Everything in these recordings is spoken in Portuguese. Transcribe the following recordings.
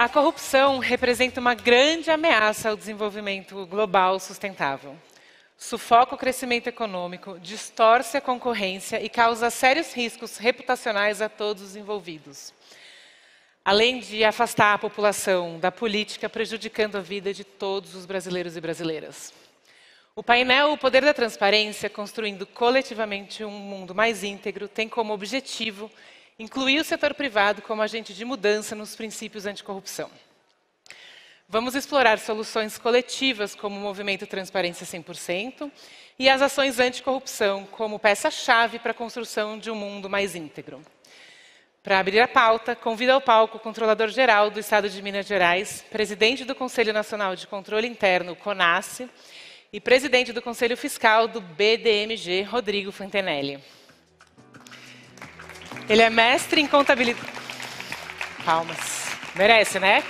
A corrupção representa uma grande ameaça ao desenvolvimento global sustentável. Sufoca o crescimento econômico, distorce a concorrência e causa sérios riscos reputacionais a todos os envolvidos. Além de afastar a população da política, prejudicando a vida de todos os brasileiros e brasileiras. O painel O Poder da Transparência, construindo coletivamente um mundo mais íntegro, tem como objetivo incluir o setor privado como agente de mudança nos princípios anticorrupção. Vamos explorar soluções coletivas como o movimento Transparência 100% e as ações anticorrupção como peça-chave para a construção de um mundo mais íntegro. Para abrir a pauta, convido ao palco o Controlador-Geral do Estado de Minas Gerais, presidente do Conselho Nacional de Controle Interno, CONACE, e presidente do Conselho Fiscal do BDMG, Rodrigo Fontenelle. Ele é mestre em contabilidade... Palmas. Merece, né?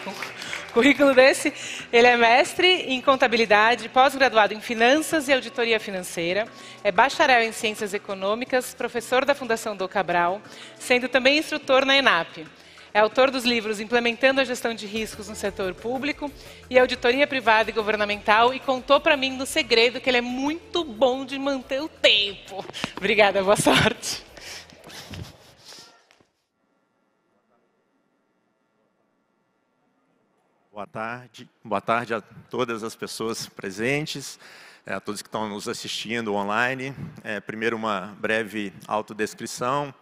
Currículo desse. Ele é mestre em contabilidade, pós-graduado em finanças e auditoria financeira, é bacharel em ciências econômicas, professor da Fundação Dom Cabral, sendo também instrutor na ENAP. É autor dos livros Implementando a Gestão de Riscos no Setor Público e Auditoria Privada e Governamental, e contou para mim no segredo que ele é muito bom de manter o tempo. Obrigada, boa sorte. Boa tarde a todas as pessoas presentes, a todos que estão nos assistindo online. Primeiro, uma breve autodescrição.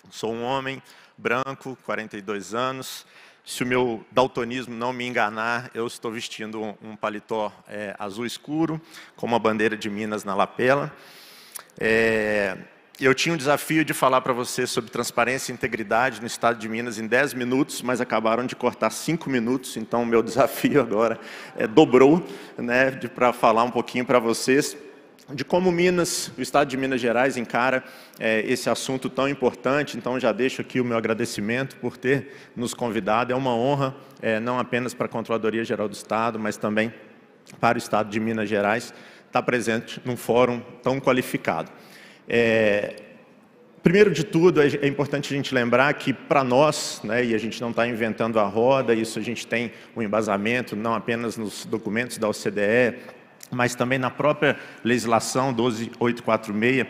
Sou um homem branco, 42 anos. Se o meu daltonismo não me enganar, eu estou vestindo um paletó azul escuro, com uma bandeira de Minas na lapela. Eu tinha um desafio de falar para vocês sobre transparência e integridade no estado de Minas em 10 minutos, mas acabaram de cortar 5 minutos, então o meu desafio agora dobrou, né, para falar um pouquinho para vocês de como Minas, o estado de Minas Gerais encara esse assunto tão importante. Então já deixo aqui o meu agradecimento por ter nos convidado. É uma honra, não apenas para a Controladoria Geral do Estado, mas também para o estado de Minas Gerais, estar presente num fórum tão qualificado. Primeiro de tudo, é importante a gente lembrar que para nós, né, e a gente não está inventando a roda, isso a gente tem um embasamento não apenas nos documentos da OCDE, mas também na própria legislação 12846,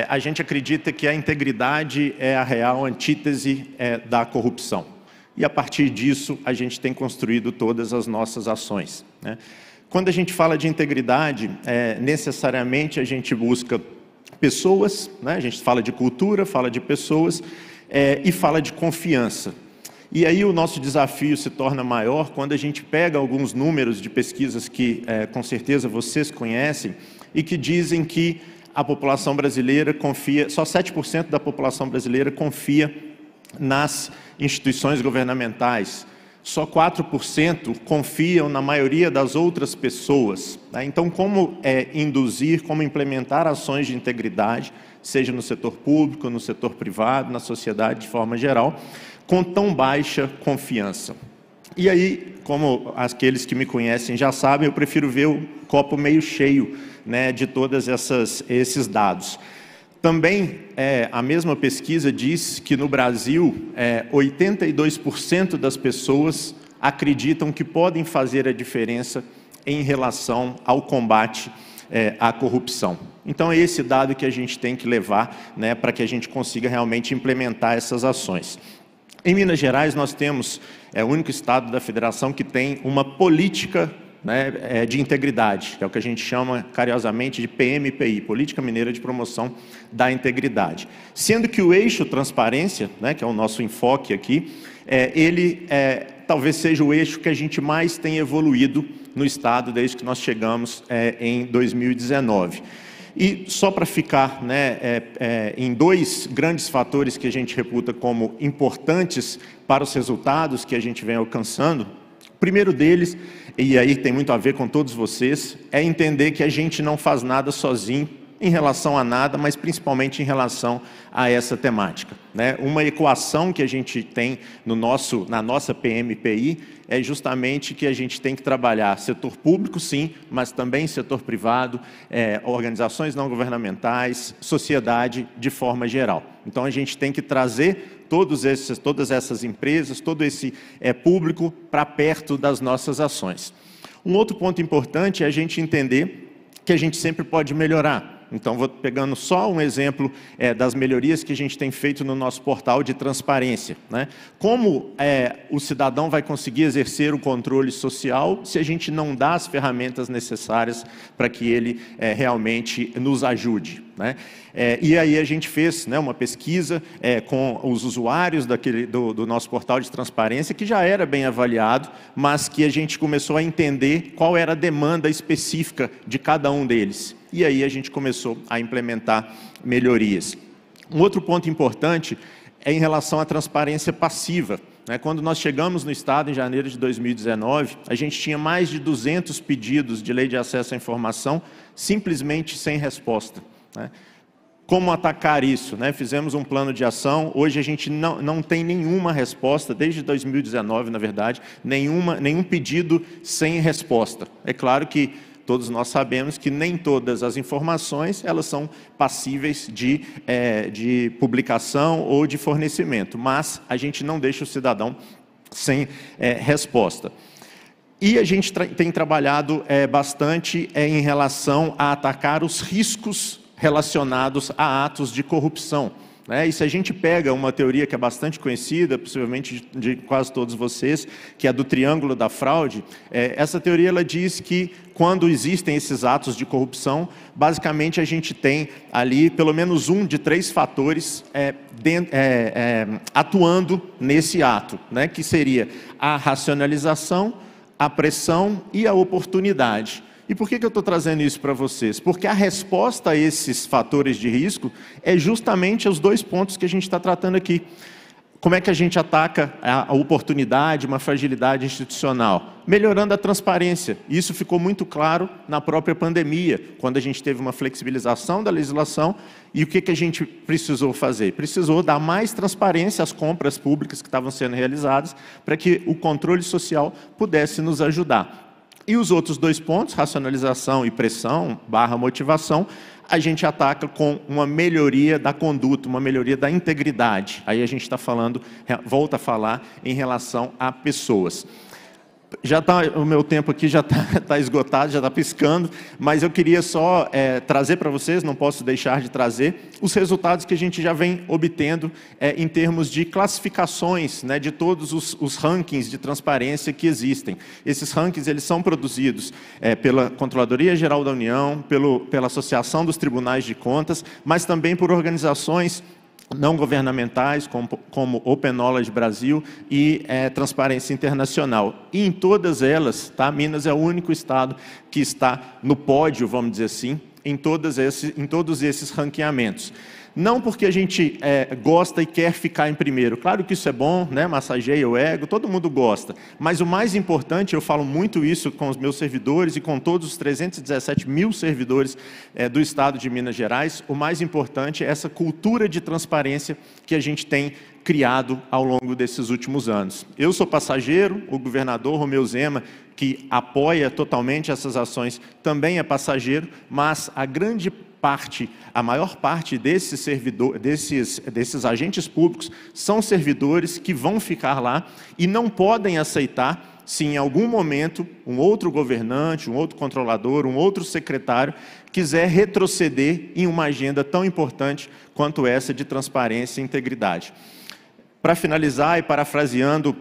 a gente acredita que a integridade é a real antítese da corrupção. E a partir disso, a gente tem construído todas as nossas ações, né? Quando a gente fala de integridade, necessariamente a gente busca pessoas, né? A gente fala de cultura, fala de pessoas e fala de confiança. E aí o nosso desafio se torna maior quando a gente pega alguns números de pesquisas que com certeza vocês conhecem e que dizem que a população brasileira confia, só 7% da população brasileira confia nas instituições governamentais. Só 4% confiam na maioria das outras pessoas, né? Então, como induzir, como implementar ações de integridade, seja no setor público, no setor privado, na sociedade de forma geral, com tão baixa confiança? E aí, como aqueles que me conhecem já sabem, eu prefiro ver o copo meio cheio, né, de todos esses dados. Também, a mesma pesquisa diz que no Brasil, 82% das pessoas acreditam que podem fazer a diferença em relação ao combate à corrupção. Então, é esse dado que a gente tem que levar, né, para que a gente consiga realmente implementar essas ações. Em Minas Gerais, nós temos o único estado da federação que tem uma política, né, de integridade, que é o que a gente chama carinhosamente de PMPI, Política Mineira de Promoção da Integridade. Sendo que o eixo transparência, né, que é o nosso enfoque aqui, ele talvez seja o eixo que a gente mais tem evoluído no estado desde que nós chegamos em 2019. E só para ficar, né, em dois grandes fatores que a gente reputa como importantes para os resultados que a gente vem alcançando. O primeiro deles, e aí tem muito a ver com todos vocês, é entender que a gente não faz nada sozinho em relação a nada, mas principalmente em relação a essa temática, né? Uma equação que a gente tem na nossa PMPI é justamente que a gente tem que trabalhar setor público, sim, mas também setor privado, organizações não governamentais, sociedade de forma geral. Então, a gente tem que trazer todas essas empresas, todo esse público para perto das nossas ações. Um outro ponto importante é a gente entender que a gente sempre pode melhorar. Então, vou pegando só um exemplo das melhorias que a gente tem feito no nosso portal de transparência, né? Como o cidadão vai conseguir exercer o controle social se a gente não dá as ferramentas necessárias para que ele realmente nos ajude, né? E aí a gente fez, né, uma pesquisa com os usuários do nosso portal de transparência, que já era bem avaliado, mas que a gente começou a entender qual era a demanda específica de cada um deles. E aí a gente começou a implementar melhorias. Um outro ponto importante é em relação à transparência passiva. Quando nós chegamos no Estado, em janeiro de 2019, a gente tinha mais de 200 pedidos de lei de acesso à informação, simplesmente sem resposta. Como atacar isso? Fizemos um plano de ação, hoje a gente não tem nenhuma resposta, desde 2019, na verdade, nenhum pedido sem resposta. É claro que todos nós sabemos que nem todas as informações elas são passíveis de publicação ou de fornecimento, mas a gente não deixa o cidadão sem resposta. E a gente tem trabalhado bastante em relação a atacar os riscos relacionados a atos de corrupção. E se a gente pega uma teoria que é bastante conhecida, possivelmente de quase todos vocês, que é a do triângulo da fraude, essa teoria ela diz que quando existem esses atos de corrupção, basicamente a gente tem ali pelo menos um de 3 fatores atuando nesse ato, que seria a racionalização, a pressão e a oportunidade. E por que eu estou trazendo isso para vocês? Porque a resposta a esses fatores de risco é justamente os 2 pontos que a gente está tratando aqui. Como é que a gente ataca a oportunidade, uma fragilidade institucional? Melhorando a transparência. Isso ficou muito claro na própria pandemia, quando a gente teve uma flexibilização da legislação. E o que a gente precisou fazer? Precisou dar mais transparência às compras públicas que estavam sendo realizadas, para que o controle social pudesse nos ajudar. E os outros 2 pontos, racionalização e pressão / motivação, a gente ataca com uma melhoria da conduta, uma melhoria da integridade. Aí a gente está falando, volta a falar em relação a pessoas. O meu tempo aqui já está esgotado, já está piscando, mas eu queria só trazer para vocês, não posso deixar de trazer, os resultados que a gente já vem obtendo em termos de classificações, de todos os rankings de transparência que existem. Esses rankings eles são produzidos pela Controladoria Geral da União, pela Associação dos Tribunais de Contas, mas também por organizações não governamentais, como Open Knowledge Brasil e Transparência Internacional. E em todas elas, Minas é o único estado que está no pódio, vamos dizer assim, em todos esses ranqueamentos. Não porque a gente gosta e quer ficar em primeiro. Claro que isso é bom, massageia o ego, todo mundo gosta. Mas o mais importante, eu falo muito isso com os meus servidores e com todos os 317 mil servidores do Estado de Minas Gerais, o mais importante é essa cultura de transparência que a gente tem criado ao longo desses últimos anos. Eu sou passageiro, o governador Romeu Zema, que apoia totalmente essas ações, também é passageiro, mas a maior parte desses agentes públicos são servidores que vão ficar lá e não podem aceitar se em algum momento um outro governante, um outro controlador, um outro secretário quiser retroceder em uma agenda tão importante quanto essa de transparência e integridade. Para finalizar e parafraseando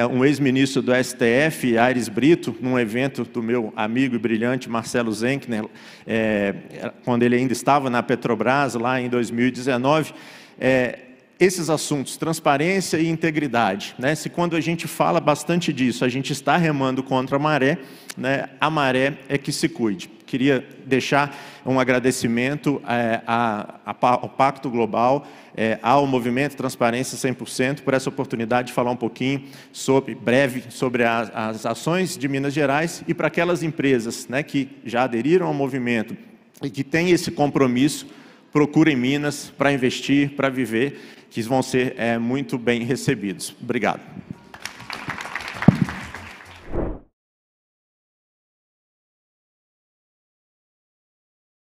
um ex-ministro do STF, Aires Brito, num evento do meu amigo e brilhante Marcelo Zenkner, quando ele ainda estava na Petrobras, lá em 2019, esses assuntos, transparência e integridade, se quando a gente fala bastante disso, a gente está remando contra a maré é que se cuide. Queria deixar um agradecimento ao Pacto Global, ao Movimento Transparência 100%, por essa oportunidade de falar um pouquinho, breve, sobre as ações de Minas Gerais e para aquelas empresas que já aderiram ao movimento e que têm esse compromisso, procurem Minas para investir, para viver, que vão ser muito bem recebidos. Obrigado.